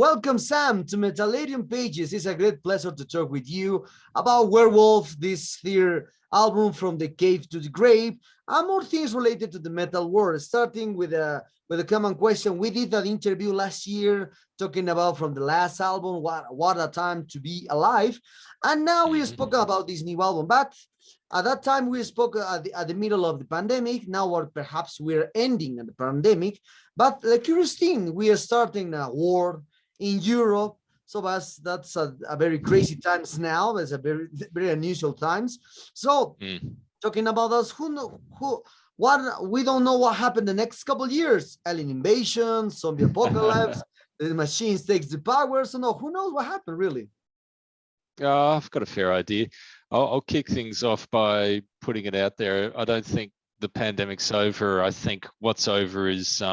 Welcome, Sam, to Metallarium Pages. It's a great pleasure to talk with you about Werewolves, this their album From the Cave to the Grave, and more things related to the metal world. Starting with a common question. We did an interview last year talking about from the last album, what a time to be alive, and now we spoke about this new album. But at that time, we spoke at the middle of the pandemic. Now, or perhaps we're ending the pandemic. But the curious thing, we are starting a war in Europe. So that's a very crazy times now. It's a very unusual times. So talking about us, what we don't know what happened the next couple of years. Alien invasion, zombie apocalypse, the machines takes the power. So no, who knows what happened really? I've got a fair idea. I'll kick things off by putting it out there. I don't think the pandemic's over. I think what's over is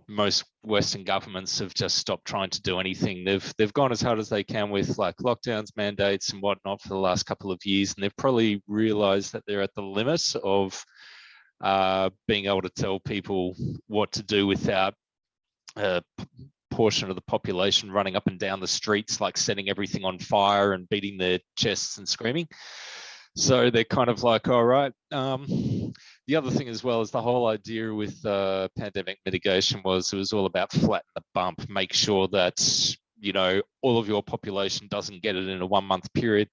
most Western governments have just stopped trying to do anything. They've gone as hard as they can with like lockdowns, mandates and whatnot for the last couple of years, and they've probably realized that they're at the limit of being able to tell people what to do without a portion of the population running up and down the streets, like setting everything on fire and beating their chests and screaming. So they're kind of like, all right. The other thing as well is the whole idea with pandemic mitigation was it was all about flatten the bump, make sure that, you know, all of your population doesn't get it in a 1 month period.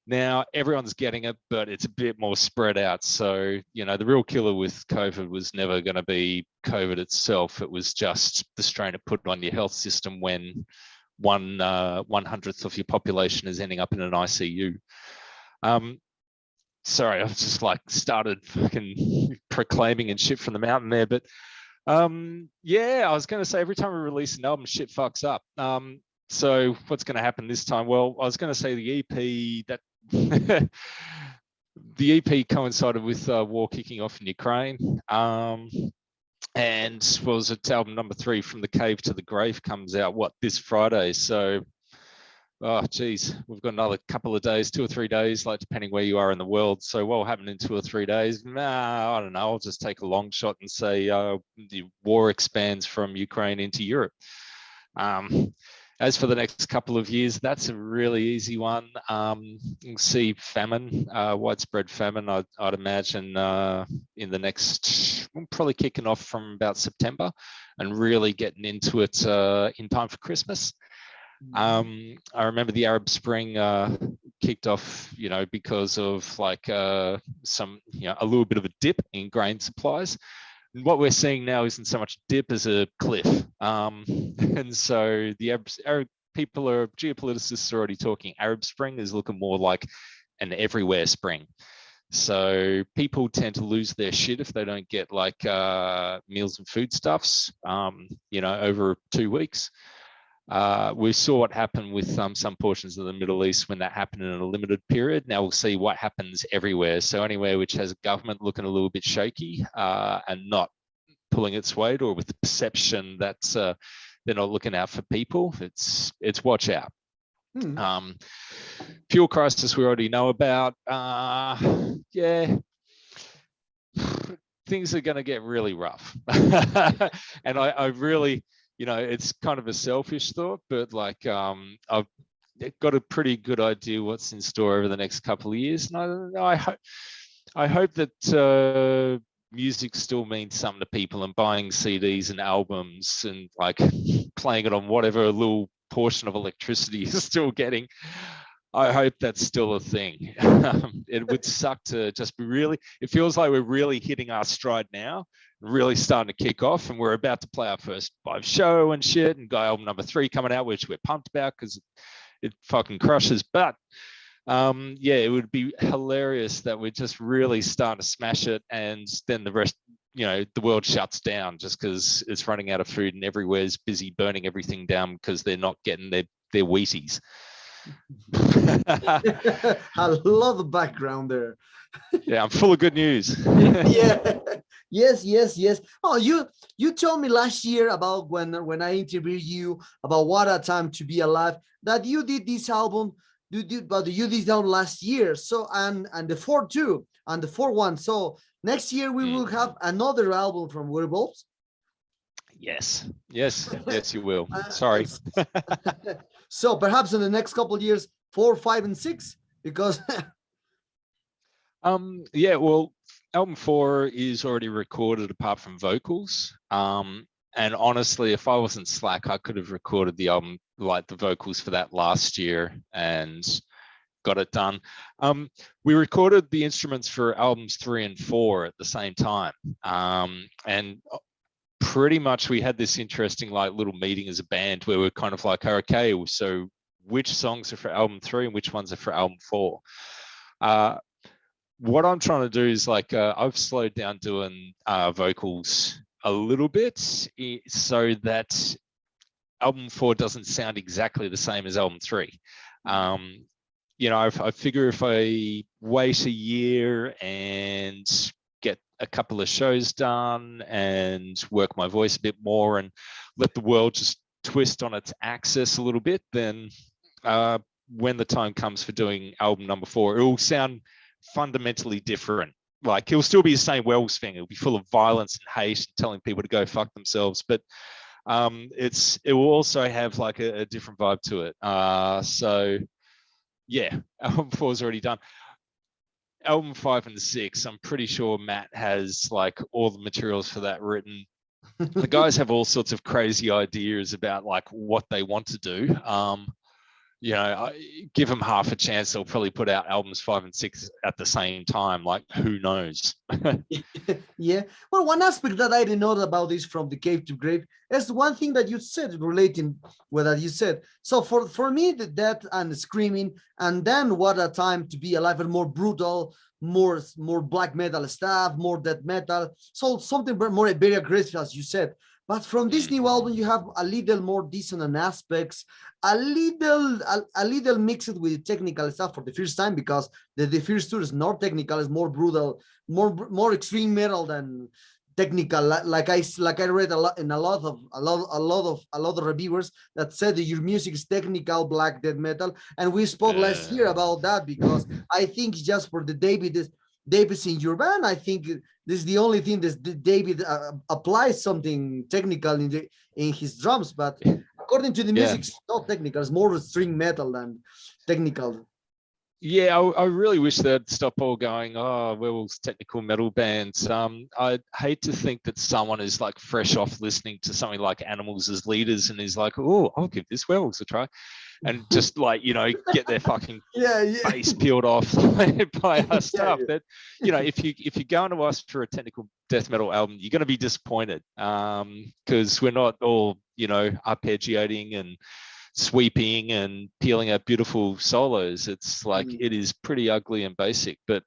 Now everyone's getting it, but it's a bit more spread out. So, you know, the real killer with COVID was never going to be COVID itself. It was just the strain it put on your health system when 1/100th of your population is ending up in an ICU. Sorry, I've just like started fucking proclaiming and shit from the mountain there, but yeah, I was going to say every time we release an album, shit fucks up. So what's going to happen this time? Well, I was going to say the EP that the EP coincided with war kicking off in Ukraine, and was it album number 3, From the Cave to the Grave, comes out this Friday. So oh geez, we've got another couple of days, 2 or 3 days, like depending where you are in the world. So what will happen in 2 or 3 days? Nah, I don't know. I'll just take a long shot and say the war expands from Ukraine into Europe. As for the next couple of years, that's a really easy one. You'll see famine, widespread famine, I'd imagine in the next, probably kicking off from about September and really getting into it in time for Christmas. I remember the Arab Spring kicked off, you know, because of like some, you know, a little bit of a dip in grain supplies. And what we're seeing now isn't so much a dip as a cliff. And so the Arab people are, geopoliticists are already talking Arab Spring is looking more like an everywhere spring. So people tend to lose their shit if they don't get like meals and foodstuffs, you know, over 2 weeks. We saw what happened with some portions of the Middle East when that happened in a limited period. Now we'll see what happens everywhere. So anywhere which has a government looking a little bit shaky and not pulling its weight, or with the perception that they're not looking out for people, it's watch out. Fuel crisis we already know about. Yeah, things are going to get really rough. And I really, you know, it's kind of a selfish thought, but like I've got a pretty good idea what's in store over the next couple of years. And I hope that music still means something to people, and buying CDs and albums and like playing it on whatever little portion of electricity you're still getting. I hope that's still a thing. It would suck to just be really, it feels like we're really hitting our stride now, really starting to kick off, and we're about to play our first live show and shit, and got album number 3 coming out, which we're pumped about because it fucking crushes. But yeah, it would be hilarious that we're just really starting to smash it, and then the rest, you know, the world shuts down just because it's running out of food and everywhere's busy burning everything down because they're not getting their Wheaties. I love the background there. Yeah, I'm full of good news. Yeah. Yes. Oh, you told me last year about when I interviewed you about what a time to be alive, that you did this album, you did this album last year. So and the 4-2 and the 4-1. So next year we will have another album from Werewolves. Yes, yes, yes, you will. Uh, Sorry. so perhaps in the next couple of years, 4, 5, and 6, because Yeah, well, album 4 is already recorded apart from vocals. And honestly, if I wasn't slack, I could have recorded the album, like the vocals for that last year, and got it done. We recorded the instruments for albums 3 and 4 at the same time. And pretty much we had this interesting like little meeting as a band where we're kind of like, okay, so which songs are for album 3 and which ones are for album 4? What I'm trying to do is like, I've slowed down doing vocals a little bit so that album 4 doesn't sound exactly the same as album 3. You know, I figure if I wait a year and get a couple of shows done and work my voice a bit more and let the world just twist on its axis a little bit, then when the time comes for doing album number 4, it will sound fundamentally different. Like it'll still be the same Werewolves thing. It'll be full of violence and hate and telling people to go fuck themselves, but it will also have like a different vibe to it. So yeah, album 4 is already done. Album 5 and 6, I'm pretty sure Matt has like all the materials for that written. The guys have all sorts of crazy ideas about like what they want to do. You know, give them half a chance, they'll probably put out albums 5 and 6 at the same time. Like, who knows? Yeah. Well, one aspect that I didn't know about this from the cave to grave is one thing that you said relating with that you said. So for me, the death and the screaming, and then what a time to be alive, and more brutal, more black metal stuff, more death metal. So something more very aggressive, as you said. But from this new album, you have a little more dissonant aspects, a little mixed with technical stuff for the first time, because the first two is not technical, is more brutal, more extreme metal than technical. Like I read a lot in a lot of reviewers that said that your music is technical black death metal, and we spoke last year about that, because I think just for the David's in your band, I think this is the only thing that David applies something technical in his drums, but according to the music, it's not technical. It's more string metal than technical. Yeah, I really wish they'd stop all going, oh, Werewolves technical metal bands. I'd hate to think that someone is like fresh off listening to something like Animals as Leaders and is like, oh, I'll give this Werewolves a try. And just like, you know, get their fucking face peeled off by our stuff. That, you know, if you're going to us for a technical death metal album, you're going to be disappointed, because we're not all, you know, arpeggiating and sweeping and peeling out beautiful solos. It's like it is pretty ugly and basic. But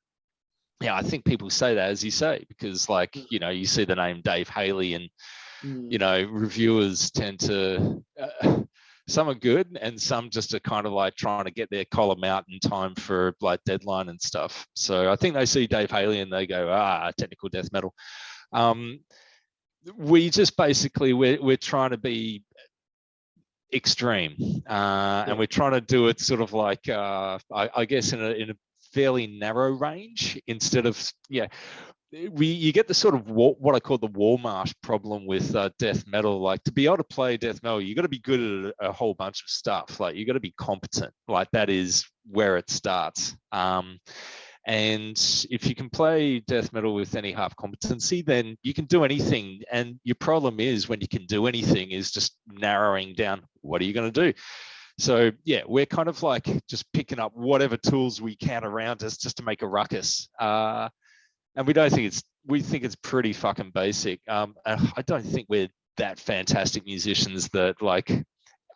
yeah, I think people say that, as you say, because like, you know, you see the name Dave Haley and you know, reviewers tend to some are good and some just are kind of like trying to get their column out in time for like deadline and stuff. So I think they see Dave Haley and they go, technical death metal. We just basically, we're trying to be extreme, and we're trying to do it sort of like, I guess in a fairly narrow range instead of, you get the sort of what I call the Walmart problem with death metal. Like, to be able to play death metal, you got to be good at a whole bunch of stuff. Like, you got to be competent. Like, that is where it starts. And if you can play death metal with any half competency, then you can do anything. And your problem is, when you can do anything, is just narrowing down, what are you going to do? So yeah, we're kind of like just picking up whatever tools we can around us just to make a ruckus. And we think it's pretty fucking basic. I don't think we're that fantastic musicians that like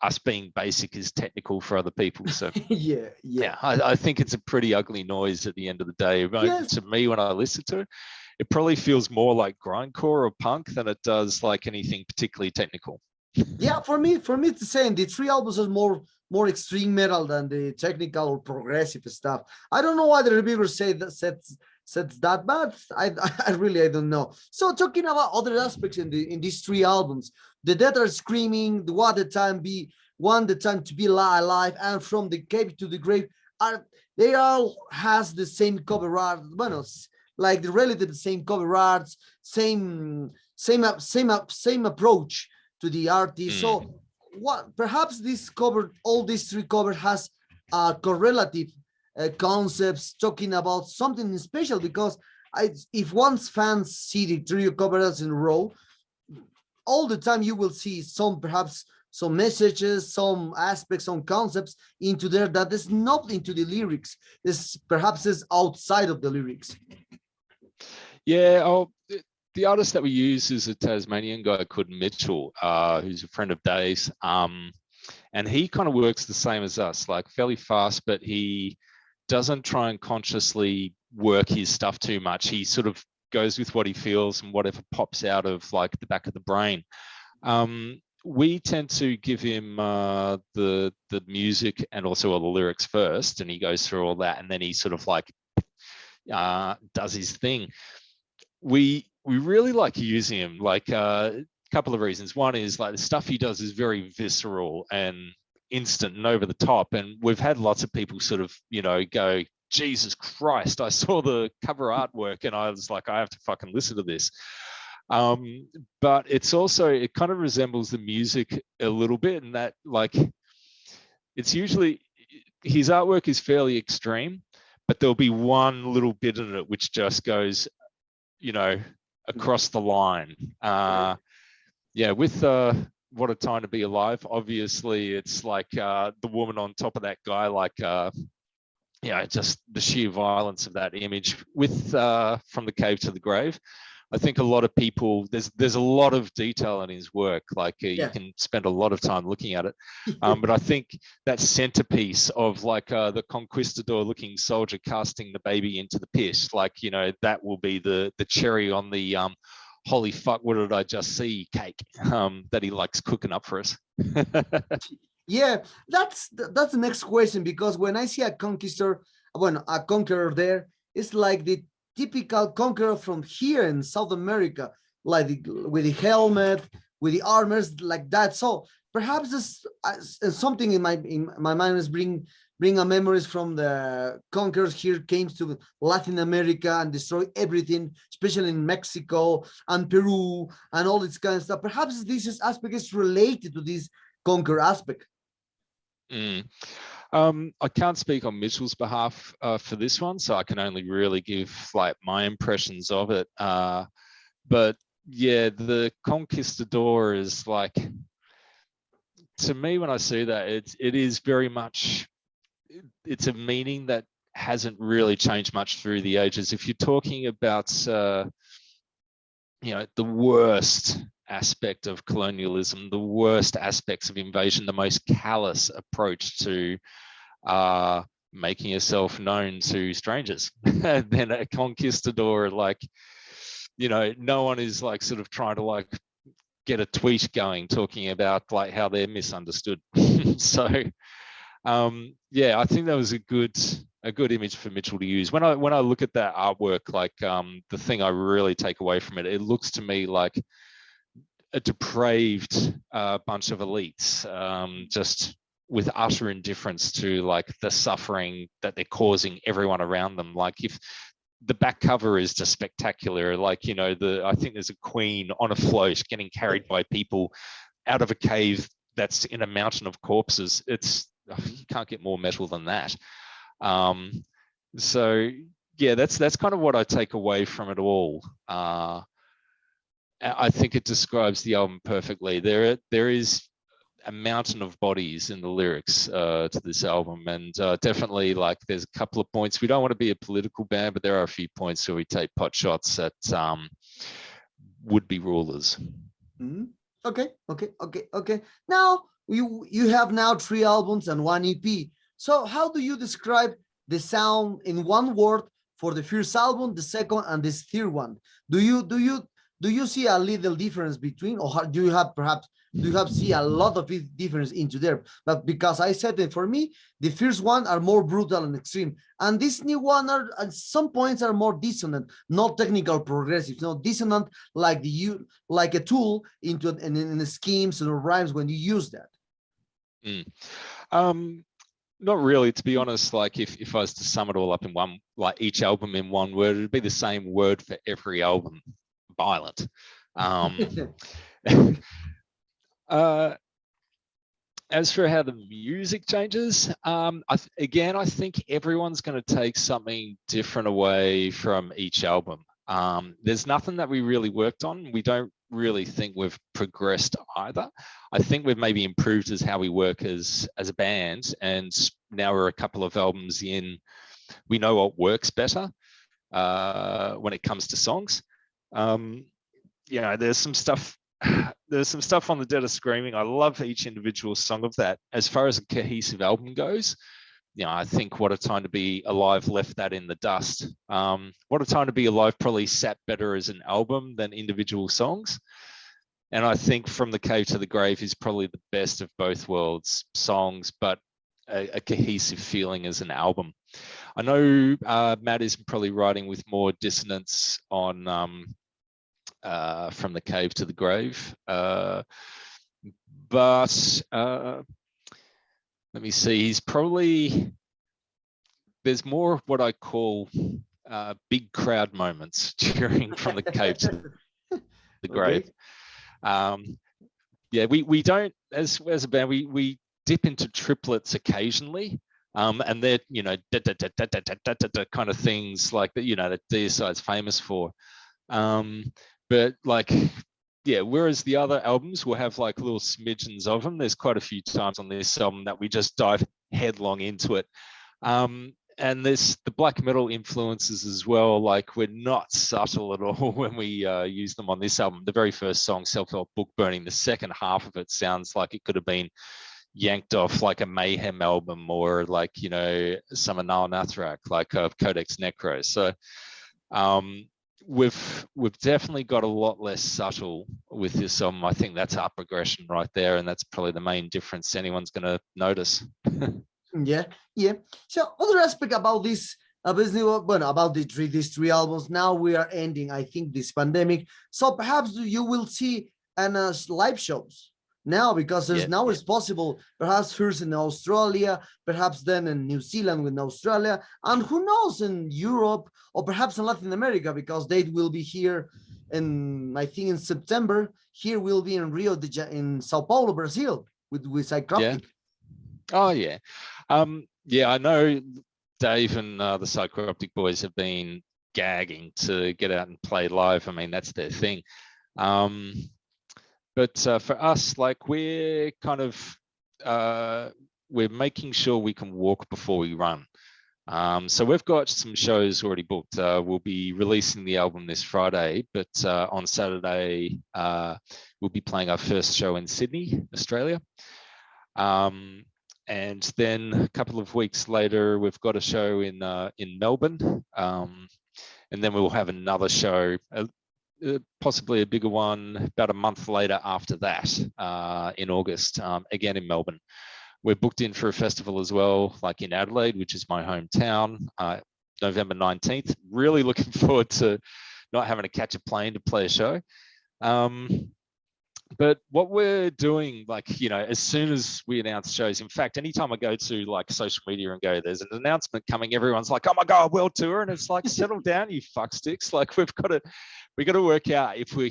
us being basic is technical for other people. So yeah, I think it's a pretty ugly noise at the end of the day. To me, when I listen to it, it probably feels more like grindcore or punk than it does like anything particularly technical. Yeah, for me it's the same. The three albums are more extreme metal than the technical or progressive stuff. I don't know why the reviewers said that, but I really don't know. So talking about other aspects in these three albums, the Dead Are Screaming, the What the Time Be, One the Time to Be Alive, and From the Cave to the Grave, they all has the same cover art. Well, like the relative same cover arts, same same approach to the artist. So what perhaps this cover, all these three covers has correlative concepts talking about something special, because if one's fans see the trio covers in a row, all the time you will see perhaps some messages, some aspects, some concepts into there that is not into the lyrics. This perhaps is outside of the lyrics. Yeah, the artist that we use is a Tasmanian guy called Mitchell, who's a friend of Dave's. And he kind of works the same as us, like fairly fast, but he doesn't try and consciously work his stuff too much. He sort of goes with what he feels and whatever pops out of like the back of the brain. We tend to give him the music and also all the lyrics first, and he goes through all that, and then he sort of like does his thing. We really like using him, like a couple of reasons. One is like the stuff he does is very visceral and instant and over the top, and we've had lots of people sort of, you know, go, Jesus Christ, I saw the cover artwork and I was like, I have to fucking listen to this. But it's also, it kind of resembles the music a little bit, in that like it's usually, his artwork is fairly extreme, but there'll be one little bit in it which just goes, you know, across the line. Yeah, with What a Time to Be Alive, obviously it's like the woman on top of that guy, like you know, just the sheer violence of that image. With From the Cave to the Grave, I think a lot of people, there's a lot of detail in his work, like you can spend a lot of time looking at it. But I think that centerpiece of like the conquistador looking soldier casting the baby into the pit, like, you know, that will be the cherry on the holy fuck, what did I just see cake that he likes cooking up for us. Yeah, that's the next question, because when I see a conqueror there, it's like the typical conqueror from here in South America, like with the helmet, with the armors like that. So perhaps this something in my mind is bring a memories from the conquerors here came to Latin America and destroy everything, especially in Mexico and Peru and all this kind of stuff. Perhaps this aspect is related to this conquer aspect. I can't speak on Mitchell's behalf for this one, so I can only really give like my impressions of it. But yeah, the conquistador is like, to me, when I see that, it is very much, it's a meaning that hasn't really changed much through the ages. If you're talking about you know, the worst aspect of colonialism, the worst aspects of invasion, the most callous approach to making yourself known to strangers, then a conquistador, like, you know, no one is like sort of trying to like get a tweet going talking about like how they're misunderstood. So yeah, I think that was a good image for Mitchell to use. When I look at that artwork, like the thing I really take away from it, it looks to me like a depraved bunch of elites, just with utter indifference to like the suffering that they're causing everyone around them. Like, if the back cover is just spectacular, like, you know, I think there's a queen on a float getting carried by people out of a cave that's in a mountain of corpses. You can't get more metal than that. So yeah, that's kind of what I take away from it all. I think it describes the album perfectly. There is a mountain of bodies in the lyrics to this album, and definitely, like, there's a couple of points. We don't want to be a political band, but there are a few points where we take pot shots at would-be rulers. Okay. Now you have now 3 albums and 1 EP. So how do you describe the sound in one word for the first album, the second, and this third one? Do you see a little difference between, or do you have see a lot of difference into there? But because I said that for me, the first one are more brutal and extreme, and this new one are at some points are more dissonant, not technical progressive, not dissonant like like a tool into in the schemes and rhymes when you use that. Not really, to be honest. Like, if I was to sum it all up in one, like each album in one word, it'd be the same word for every album: violent. Um, uh, as for how the music changes, I think everyone's going to take something different away from each album. There's nothing that we really worked on. We don't really think we've progressed either. I think we've maybe improved as how we work as a band, and now we're a couple of albums in. We know what works better when it comes to songs. There's some stuff. There's some stuff on the Dead of Screaming. I love each individual song of that. As far as a cohesive album goes, I think What a Time to Be Alive left that in the dust. What a Time to Be Alive probably sat better as an album than individual songs. And I think From the Cave to the Grave is probably the best of both worlds songs, but a cohesive feeling as an album. I know Matt is probably writing with more dissonance on From the Cave to the Grave. But let me see, he's probably, there's more what I call big crowd moments during From the Cave to the Grave. We don't, as a band, we dip into triplets occasionally. And they're, kind of things like that, that Deicide's famous for. But whereas the other albums will have like little smidgens of them, there's quite a few times on this album that we just dive headlong into it. And there's the black metal influences as well. Like, we're not subtle at all when we use them on this album. The very first song, Self-Help Book Burning, the second half of it sounds like it could have been yanked off like a Mayhem album, or like, some Anal Nathrak, like Codex Necro. So we've definitely got a lot less subtle with this album. I think that's our progression right there, and that's probably the main difference anyone's going to notice. Yeah. So other aspect about this about these three albums. Now we are ending, I think, this pandemic. So perhaps you will see live shows now, because it's possible, perhaps first in Australia, perhaps then in New Zealand with Australia, and who knows, in Europe, or perhaps in Latin America, because they will be here I think in September. Here we'll be in in Sao Paulo, Brazil, with Psychroptic. Oh yeah. I know Dave and the Psychroptic boys have been gagging to get out and play live. I mean, that's their thing. But for us, like, we're kind of, we're making sure we can walk before we run. So we've got some shows already booked. We'll be releasing the album this Friday, but on Saturday, we'll be playing our first show in Sydney, Australia. And then a couple of weeks later, we've got a show in Melbourne. And then we'll have another show, possibly a bigger one, about a month later after that, in August, again in Melbourne. We're booked in for a festival as well, like in Adelaide, which is my hometown, November 19th. Really looking forward to not having to catch a plane to play a show. But what we're doing, like, as soon as we announce shows, in fact, anytime I go to like social media and go, there's an announcement coming, everyone's like, oh my God, world tour. And it's like, settle down, you fucksticks. Like, we've got to work out if we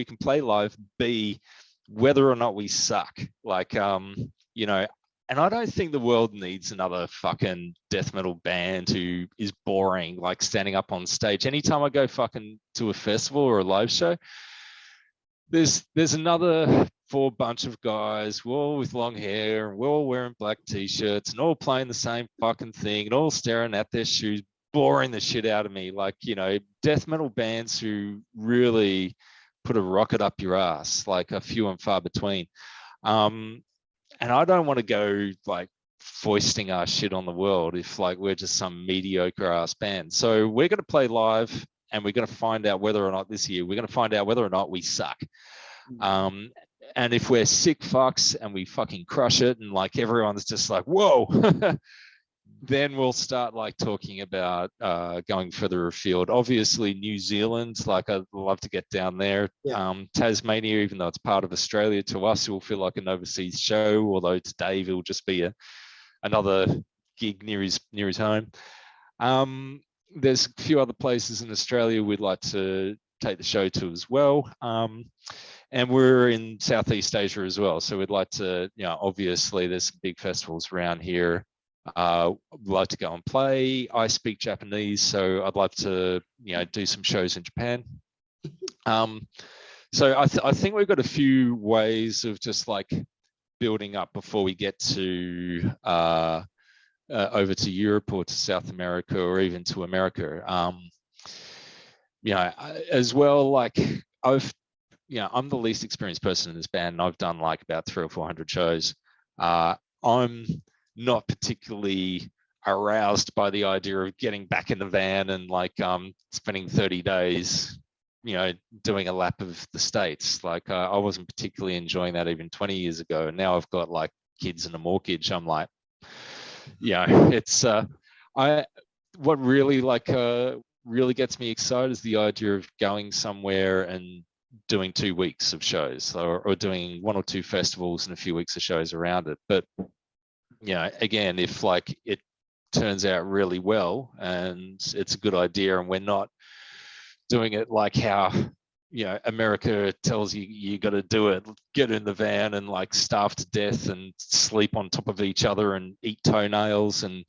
can play live, B, whether or not we suck. Like, and I don't think the world needs another fucking death metal band who is boring, like standing up on stage. Anytime I go fucking to a festival or a live show, there's another bunch of guys, we're all with long hair, and we're all wearing black t-shirts and all playing the same fucking thing and all staring at their shoes, boring the shit out of me. Like, death metal bands who really put a rocket up your ass, like, a few and far between. And I don't want to go like foisting our shit on the world if like we're just some mediocre ass band. So we're going to play live, and we're going to find out whether or not this year, we're going to find out whether or not we suck. And if we're sick fucks and we fucking crush it, and like everyone's just like, whoa, then we'll start like talking about going further afield. Obviously, New Zealand, like, I'd love to get down there. Yeah. Tasmania, even though it's part of Australia, to us, it will feel like an overseas show, although to Dave, it will just be another gig near his home. There's a few other places in Australia we'd like to take the show to as well. And we're in Southeast Asia as well. So we'd like to, obviously there's some big festivals around here. I'd like to go and play. I speak Japanese, so I'd love to, do some shows in Japan. So I think we've got a few ways of just like building up before we get to over to Europe or to South America or even to America. As well, like I'm the least experienced person in this band, and I've done like about 300 or 400 shows. I'm not particularly aroused by the idea of getting back in the van and like spending 30 days, doing a lap of the States. Like I wasn't particularly enjoying that even 20 years ago. And now I've got like kids and a mortgage. I'm like, it's what really really gets me excited is the idea of going somewhere and doing 2 weeks of shows or doing 1 or 2 festivals and a few weeks of shows around it. But again, if like it turns out really well and it's a good idea and we're not doing it like how America tells you you got to do it, get in the van and like starve to death and sleep on top of each other and eat toenails and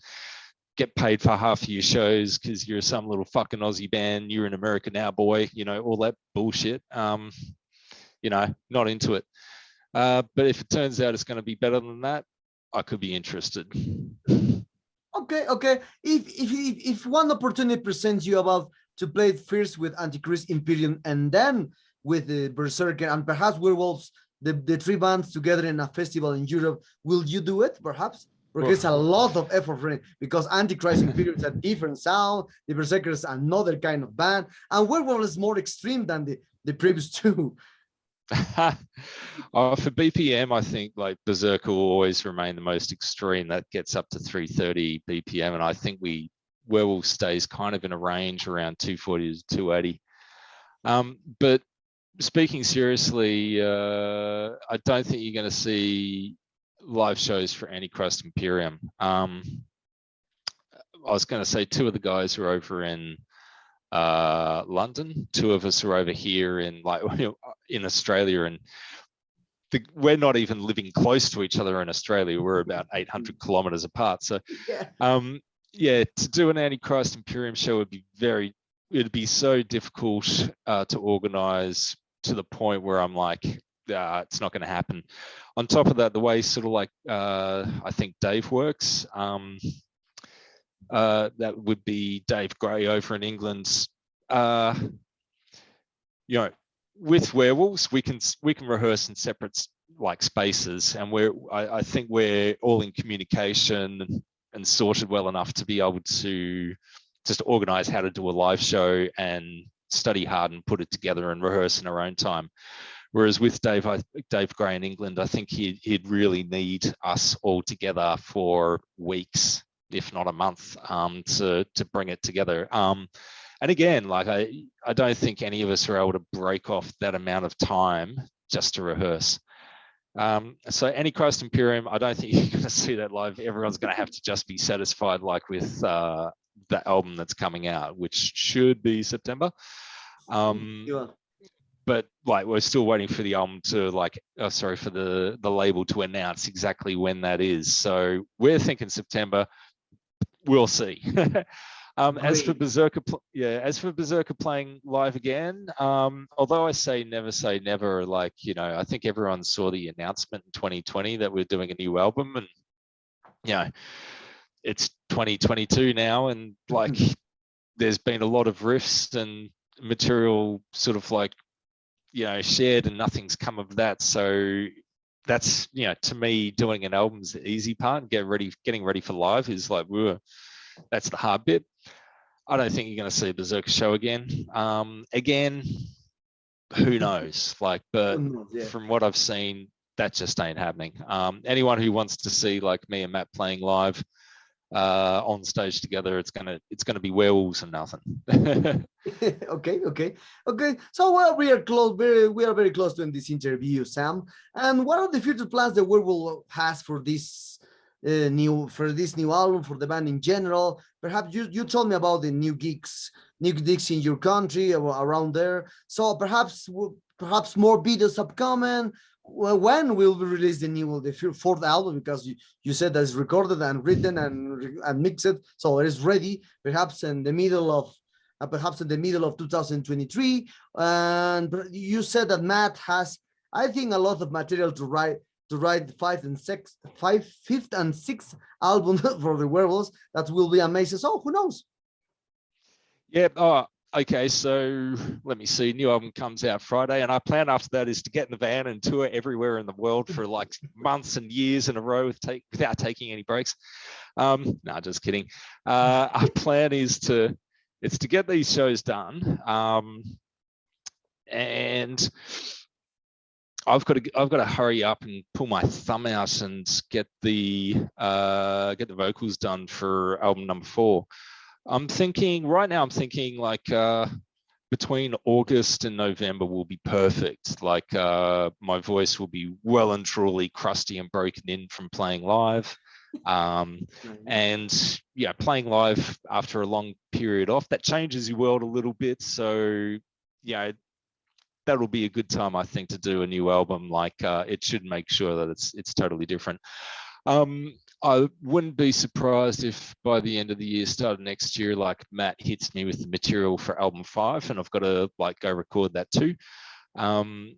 get paid for half of your shows because you're some little fucking Aussie band, you're in America now, boy, all that bullshit. Not into it. But if it turns out it's going to be better than that, I could be interested. Okay. If one opportunity presents you about to play it first with Antichrist, Imperium, and then with the Berserker and perhaps Werewolves, the 3 bands together in a festival in Europe, will you do it perhaps? Because it's a lot of effort for it, because Antichrist Imperium is a different sound, the Berserker is another kind of band, and Werewolves is more extreme than the previous 2. For BPM, I think like Berserker will always remain the most extreme. That gets up to 330 BPM, and I think Werewolf stays kind of in a range around 240 to 280. But speaking seriously, I don't think you're going to see live shows for Antichrist Imperium. I was going to say 2 of the guys are over in London. 2 of us are over here in in Australia, and we're not even living close to each other in Australia. We're about 800 kilometers apart. So, to do an Antichrist Imperium show it'd be so difficult to organize to the point where I'm like, it's not going to happen. On top of that, the way sort of like I think Dave works, that would be Dave Gray over in England. With Werewolves, we can rehearse in separate like spaces, and I think we're all in communication and sorted well enough to be able to just organize how to do a live show and study hard and put it together and rehearse in our own time. Whereas with Dave Gray in England, I think he'd really need us all together for weeks, if not a month, to bring it together. And again, like I don't think any of us are able to break off that amount of time just to rehearse. So Antichrist Imperium, I don't think you're going to see that live. Everyone's going to have to just be satisfied, like with the album that's coming out, which should be September. But like we're still waiting for the album to for the label to announce exactly when that is. So we're thinking September. We'll see. As for Berserker playing live again, although I say never, like, I think everyone saw the announcement in 2020 that we're doing a new album, and it's 2022 now, and like there's been a lot of riffs and material sort of like shared, and nothing's come of that. So that's to me, doing an album's the easy part. Getting ready for live is like that's the hard bit. I don't think you're going to see a Berserker show again. Again, who knows? But from what I've seen, that just ain't happening. Anyone who wants to see like me and Matt playing live on stage together, it's gonna be Werewolves and nothing. Okay. So we are close. We are very close to end this interview, Sam. And what are the future plans that Werewolf has for this new for this new album for the band in general. Perhaps you told me about the new gigs in your country or around there. So perhaps more videos upcoming. Well, when will we release the fourth album? Because you said that it's recorded and written and mixed, so it is ready. Perhaps in the middle of 2023. And you said that Matt has, I think, a lot of material to write fifth and sixth album for the Werewolves. That will be amazing. So who knows? Yeah. Oh, okay. So let me see. New album comes out Friday, and our plan after that is to get in the van and tour everywhere in the world for like months and years in a row without taking any breaks. No, just kidding. Our plan is to get these shows done, and I've got to hurry up and pull my thumb out and get the vocals done for album number 4. I'm thinking like between August and November will be perfect. Like my voice will be well and truly crusty and broken in from playing live. And yeah, playing live after a long period off, that changes your world a little bit. So yeah, that'll be a good time, I think, to do a new album. Like it should make sure that it's totally different. I wouldn't be surprised if by the end of the year, start of next year, like Matt hits me with the material for album 5, and I've got to like go record that too. And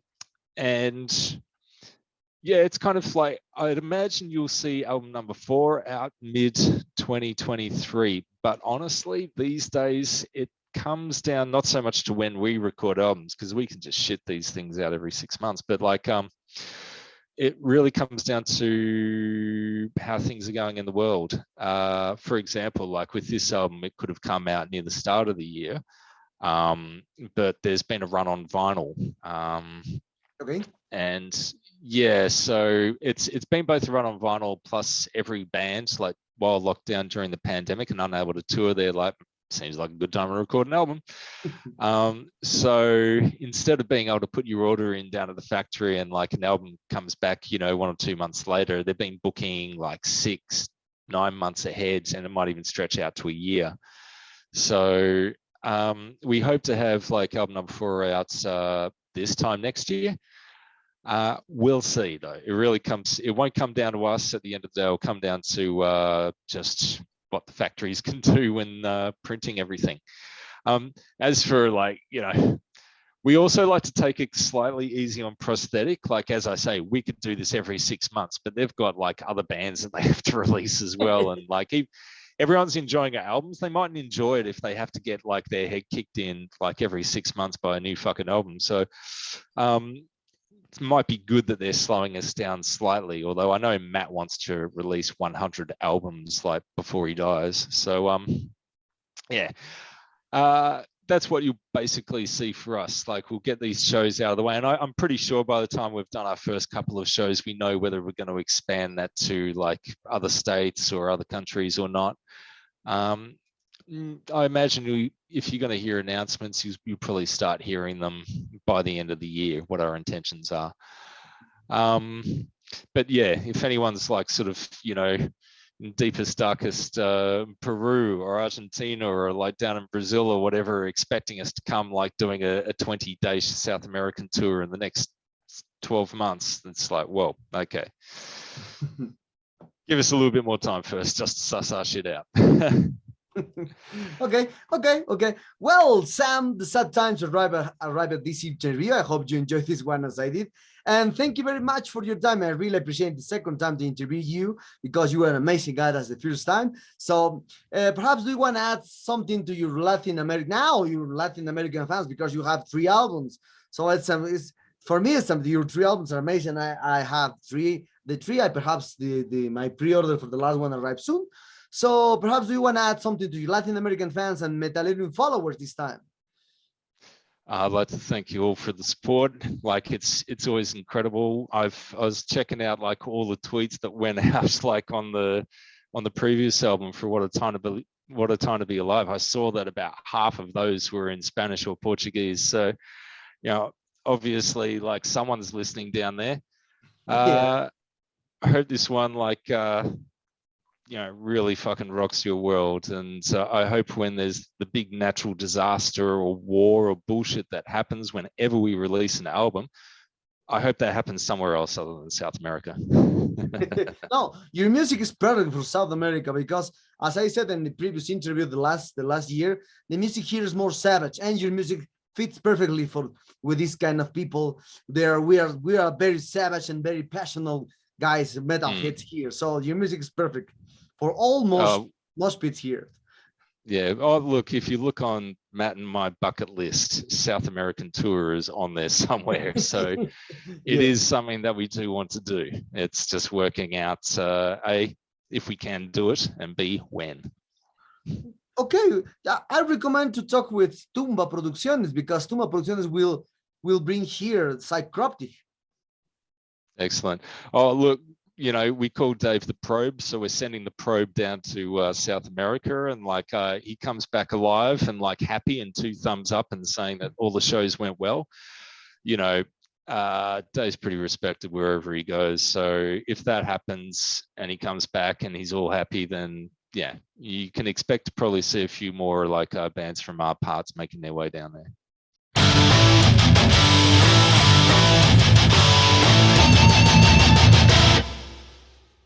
yeah, it's kind of like, I'd imagine you'll see album number 4 out mid 2023. But honestly, these days it comes down not so much to when we record albums, because we can just shit these things out every 6 months, but like it really comes down to how things are going in the world. For example, like with this album, it could have come out near the start of the year, but there's been a run on vinyl. Okay. And yeah, so it's been both a run on vinyl plus every band, like while locked down during the pandemic and unable to tour, they're like, seems like a good time to record an album. So instead of being able to put your order in down at the factory and like an album comes back, 1 or 2 months later, they've been booking like 6-9 months ahead, and it might even stretch out to a year. So we hope to have like album number 4 out this time next year. We'll see though. It won't come down to us at the end of the day. It'll come down to just what the factories can do when printing everything. As for like, we also like to take it slightly easy on prosthetic. Like, as I say, we could do this every 6 months, but they've got like other bands that they have to release as well. And like, everyone's enjoying our albums. They mightn't enjoy it if they have to get like their head kicked in like every 6 months by a new fucking album. So, it might be good that they're slowing us down slightly, although I know Matt wants to release 100 albums like before he dies. So yeah, that's what you'll basically see for us. Like, we'll get these shows out of the way, and I'm pretty sure by the time we've done our first couple of shows, we know whether we're going to expand that to like other states or other countries or not. I imagine if you're going to hear announcements, you'll probably start hearing them by the end of the year, what our intentions are. But yeah, if anyone's like sort of, in deepest, darkest Peru or Argentina or like down in Brazil or whatever, expecting us to come like doing a 20-day South American tour in the next 12 months, it's like, well, okay. Give us a little bit more time first, just to suss our shit out. Okay. Well, Sam, the sad times arrive at this interview. I hope you enjoyed this one as I did. And thank you very much for your time. I really appreciate the second time to interview you, because you were an amazing guy as the first time. So perhaps do you want to add something to your Latin American fans, because you have 3 albums. So it's for me, your 3 albums are amazing. I have 3. The 3, my pre-order for the last one arrived soon. So perhaps do you want to add something to your Latin American fans and Metallerium followers this time? I'd like to thank you all for the support. Like, it's always incredible. I was checking out like all the tweets that went out like on the previous album for What a Time to Be Alive. I saw that about half of those were in Spanish or Portuguese. So, obviously like someone's listening down there. Yeah. I hope this one really fucking rocks your world. And I hope when there's the big natural disaster or war or bullshit that happens whenever we release an album, I hope that happens somewhere else other than South America. No, your music is perfect for South America because, as I said in the previous interview, the last year, the music here is more savage, and your music fits perfectly for with this kind of people. We are very savage and very passionate guys, metalheads here. So your music is perfect for almost most pits here. Yeah. Oh, look, if you look on Matt and my bucket list, South American tour is on there somewhere. So it is something that we do want to do. It's just working out, A, if we can do it, and B, when. Okay, I recommend to talk with Tumba Producciones because Tumba Producciones will bring here Psychroptic. Excellent. Oh, look, we called Dave the Probe, so we're sending the probe down to South America, and he comes back alive and happy and 2 thumbs up and saying that all the shows went well. Dave's pretty respected wherever he goes. So if that happens and he comes back and he's all happy, then yeah, you can expect to probably see a few more bands from our parts making their way down there.